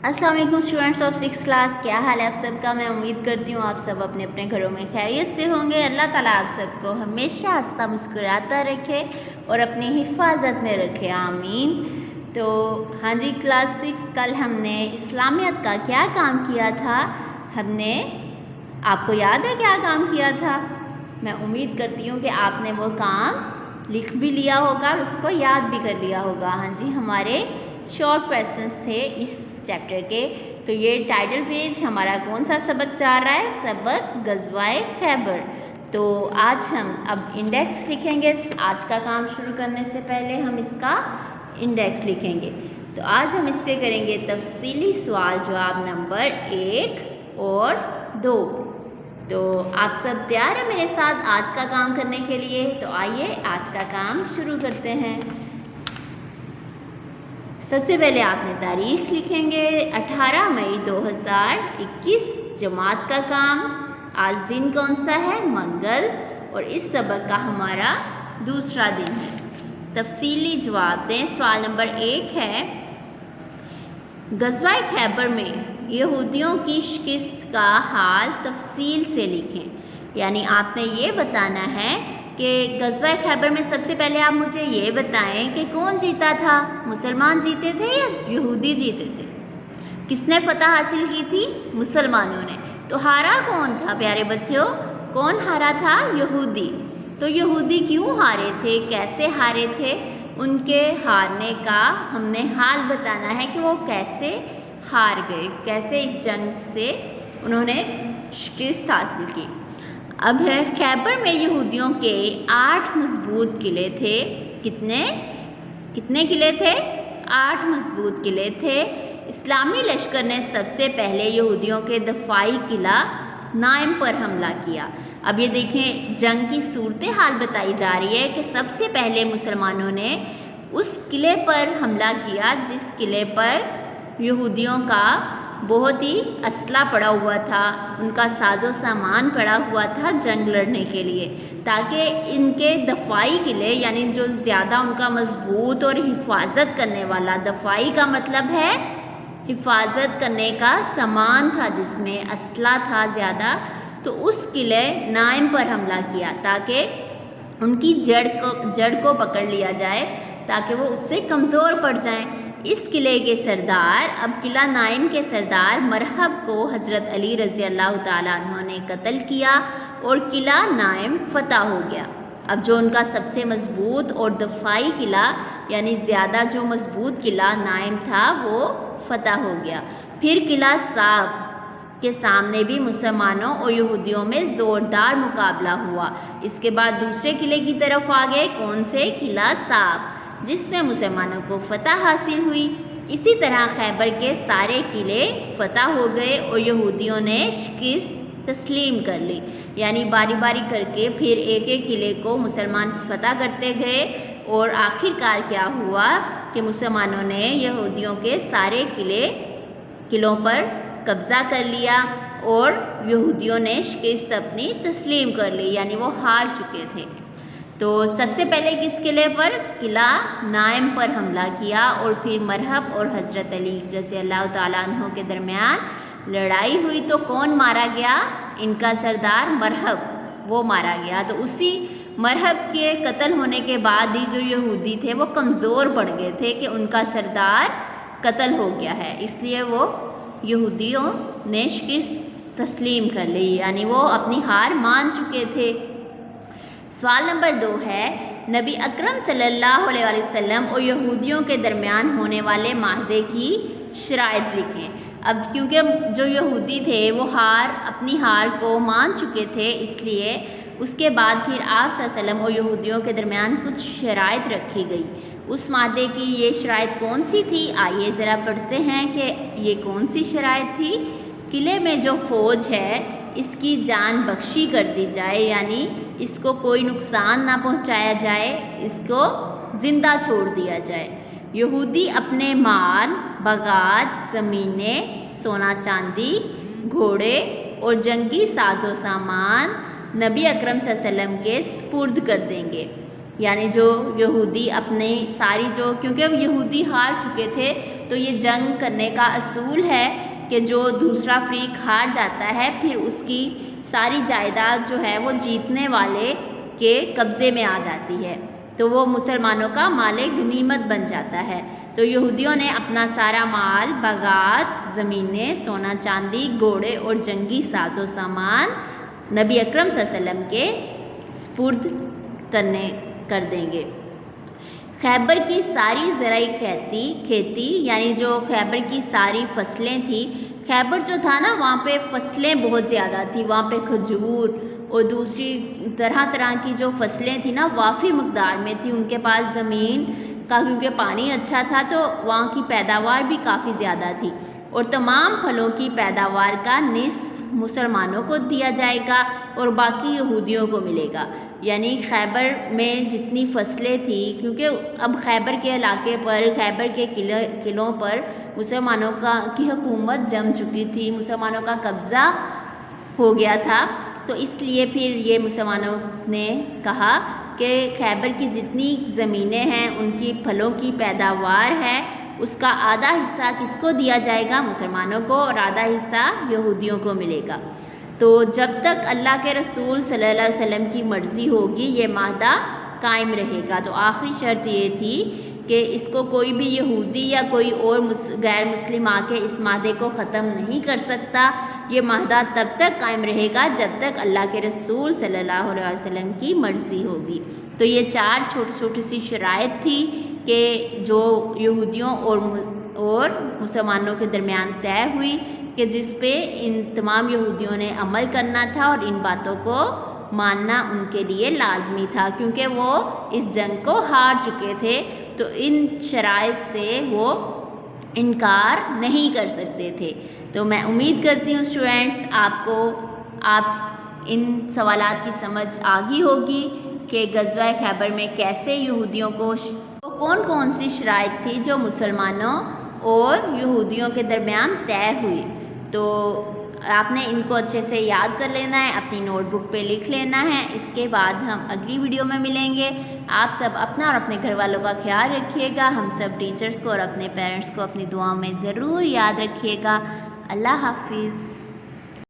अस्सलाम वालेकुम students of 6th class. क्या हाल है आप सबका। मैं उम्मीद करती हूँ आप सब अपने अपने घरों में खैरियत से होंगे। अल्लाह ताला आप सबको हमेशा हंसता मुस्कुराता रखे और अपनी हिफाजत में रखे, आमीन। तो हाँ जी, क्लास 6 कल हमने इस्लामियत का क्या काम किया था। हमने, आपको याद है क्या काम किया था? मैं उम्मीद करती हूँ कि आपने वो काम लिख भी लिया होगा और उसको याद भी कर लिया होगा। हाँ जी, हमारे शॉर्ट क्वेश्चंस थे इस चैप्टर के। तो ये टाइटल पेज हमारा कौन सा सबक जा रहा है? सबक गज़वाए खैबर। तो आज हम अब इंडेक्स लिखेंगे। आज का काम शुरू करने से पहले हम इसका इंडेक्स लिखेंगे। तो आज हम इसके करेंगे तफसीली सवाल जवाब नंबर 1 और 2। तो आप सब तैयार हैं मेरे साथ आज का काम करने के लिए? तो आइए आज का काम शुरू करते हैं। सबसे पहले आपने तारीख लिखेंगे 18 मई 2021, जमात का काम। आज दिन कौन सा है? मंगल। और इस सबक का हमारा दूसरा दिन है। तफसीली जवाब दें। सवाल नंबर 1 है, गज़वाए खैबर में यहूदियों की शिकस्त का हाल तफसील से लिखें। यानी आपने ये बताना है कि गज़वाए खैबर में सबसे पहले आप मुझे ये बताएं कि कौन जीता था? मुसलमान जीते थे या यहूदी जीते थे? किसने फतह हासिल की थी? मुसलमानों ने। तो हारा कौन था प्यारे बच्चों? कौन हारा था? यहूदी। तो यहूदी क्यों हारे थे, कैसे हारे थे? उनके हारने का हमने हाल बताना है कि वो कैसे हार गए, कैसे इस जंग से उन्होंने शिकस्त हासिल की। अब है, खैबर में यहूदियों के 8 मजबूत किले थे। कितने किले थे? 8 मजबूत किले थे। इस्लामी लश्कर ने सबसे पहले यहूदियों के दफाई किला नाइम पर हमला किया। अब ये देखें, जंग की सूरत हाल बताई जा रही है कि सबसे पहले मुसलमानों ने उस किले पर हमला किया जिस किले पर यहूदियों का बहुत ही असला पड़ा हुआ था, उनका साजो सामान पड़ा हुआ था जंग लड़ने के लिए, ताकि इनके दफाई किले यानी जो ज़्यादा उनका मजबूत और हिफाजत करने वाला, दफाई का मतलब है हिफाजत करने का सामान था जिसमें असला था ज़्यादा, तो उस किले नाइम पर हमला किया ताकि उनकी जड़ को पकड़ लिया जाए, ताकि वो उससे कमज़ोर पड़ जाएं। इस किले के सरदार, अब किला नाइम के सरदार मरहब को हज़रत अली रज़ी अल्लाह ताला अन्हु ने कत्ल किया और किला नाइम फ़तह हो गया। अब जो उनका सबसे मज़बूत और दफाई किला यानी ज़्यादा जो मज़बूत किला नाइम था वो फ़तह हो गया। फिर किला साब के सामने भी मुसलमानों और यहूदियों में ज़ोरदार मुकाबला हुआ। इसके बाद दूसरे किले की तरफ आ गए, कौन से? किला साब, जिसमें मुसलमानों को फतह हासिल हुई। इसी तरह खैबर के सारे किले फतह हो गए और यहूदियों ने शिकस्त तस्लीम कर ली। यानी बारी बारी करके फिर एक एक किले को मुसलमान फतह करते गए और आखिरकार क्या हुआ कि मुसलमानों ने यहूदियों के सारे किलों पर कब्ज़ा कर लिया और यहूदियों ने शिकस्त अपनी तस्लीम कर ली, यानी वो हार चुके थे। तो सबसे पहले किस किले पर? किला नाइम पर हमला किया और फिर मरहब और हज़रत अली रज़ी अल्लाह ताला अन्हु के दरमियान लड़ाई हुई। तो कौन मारा गया? इनका सरदार मरहब, वो मारा गया। तो उसी मरहब के कत्ल होने के बाद ही जो यहूदी थे वो कमज़ोर पड़ गए थे कि उनका सरदार कत्ल हो गया है, इसलिए वो यहूदियों ने शिकस्त तस्लीम कर ली, यानी वो अपनी हार मान चुके थे। सवाल नंबर 2 है, नबी अकरम सल्लल्लाहु अलैहि वसल्लम और यहूदियों के दरमियान होने वाले माहदे की शराइत लिखें। अब क्योंकि जो यहूदी थे वो अपनी हार को मान चुके थे, इसलिए उसके बाद फिर आप सल्लल्लाहु अलैहि वसल्लम और यहूदियों के दरमियान कुछ शराइत रखी गई। उस माहदे की ये शराइत कौन सी थी? आइए ज़रा पढ़ते हैं कि ये कौन सी शराइत थी। किले में जो फ़ौज है इसकी जान बख्शी कर दी जाए, यानी इसको कोई नुकसान ना पहुंचाया जाए, इसको ज़िंदा छोड़ दिया जाए। यहूदी अपने माल, बागात, ज़मीनें, सोना चांदी, घोड़े और जंगी साजो सामान नबी अकरम सल्लल्लाहु अलैहि वसल्लम के स्पुर्द कर देंगे। یعنی جو یہودی اپنے ساری کیونکہ اب یہودی ہار چکے تھے تو یہ جنگ کرنے کا اصول ہے کہ جو دوسرا فریق ہار جاتا ہے پھر اس کی ساری جائیداد جو ہے وہ جیتنے والے کے قبضے میں آ جاتی ہے، تو وہ مسلمانوں کا مال غنیمت بن جاتا ہے۔ تو یہودیوں نے اپنا سارا مال، باغات، زمینیں، سونا چاندی، گھوڑے اور جنگی ساز و سامان نبی اکرم صلی اللہ علیہ وسلم کے سپرد کر دیں گے۔ خیبر کی ساری زرعی کھیتی یعنی جو خیبر کی ساری فصلیں تھیں، خیبر جو تھا نا وہاں پہ فصلیں بہت زیادہ تھیں، وہاں پہ کھجور اور دوسری طرح کی جو فصلیں تھیں نا وافی مقدار میں تھی، ان کے پاس زمین کا کیونکہ پانی اچھا تھا تو وہاں کی پیداوار بھی کافی زیادہ تھی، اور تمام پھلوں کی پیداوار کا نصف مسلمانوں کو دیا جائے گا اور باقی یہودیوں کو ملے گا۔ یعنی خیبر میں جتنی فصلیں تھیں، کیونکہ اب خیبر کے علاقے پر، خیبر کے قلعوں پر مسلمانوں کی حکومت جم چکی تھی، مسلمانوں کا قبضہ ہو گیا تھا، تو اس لیے پھر یہ مسلمانوں نے کہا کہ خیبر کی جتنی زمینیں ہیں ان کی پھلوں کی پیداوار ہے اس کا آدھا حصہ کس کو دیا جائے گا؟ مسلمانوں کو، اور آدھا حصہ یہودیوں کو ملے گا۔ تو جب تک اللہ کے رسول صلی اللہ علیہ وسلم کی مرضی ہوگی یہ معاہدہ قائم رہے گا۔ تو آخری شرط یہ تھی کہ اس کو کوئی بھی یہودی یا کوئی اور غیر مسلم آ کے اس معاہدے کو ختم نہیں کر سکتا، یہ معاہدہ تب تک قائم رہے گا جب تک اللہ کے رسول صلی اللہ علیہ وسلم کی مرضی ہوگی۔ تو یہ 4 چھوٹی سی شرائط تھی کہ جو یہودیوں اور مسلمانوں کے درمیان طے ہوئی کہ جس پہ ان تمام یہودیوں نے عمل کرنا تھا اور ان باتوں کو ماننا ان کے لیے لازمی تھا، کیونکہ وہ اس جنگ کو ہار چکے تھے، تو ان شرائط سے وہ انکار نہیں کر سکتے تھے۔ تو میں امید کرتی ہوں اسٹوڈینٹس آپ ان سوالات کی سمجھ آ گئی ہوگی کہ غزوہ خیبر میں کیسے یہودیوں کو کون سی شرائط تھی جو مسلمانوں اور یہودیوں کے درمیان طے ہوئی۔ تو آپ نے ان کو اچھے سے یاد کر لینا ہے، اپنی نوٹ بک پہ لکھ لینا ہے۔ اس کے بعد ہم اگلی ویڈیو میں ملیں گے۔ آپ سب اپنا اور اپنے گھر والوں کا خیال رکھیے گا، ہم سب ٹیچرز کو اور اپنے پیرنٹس کو اپنی دعاؤں میں ضرور یاد رکھیے گا۔ اللہ حافظ۔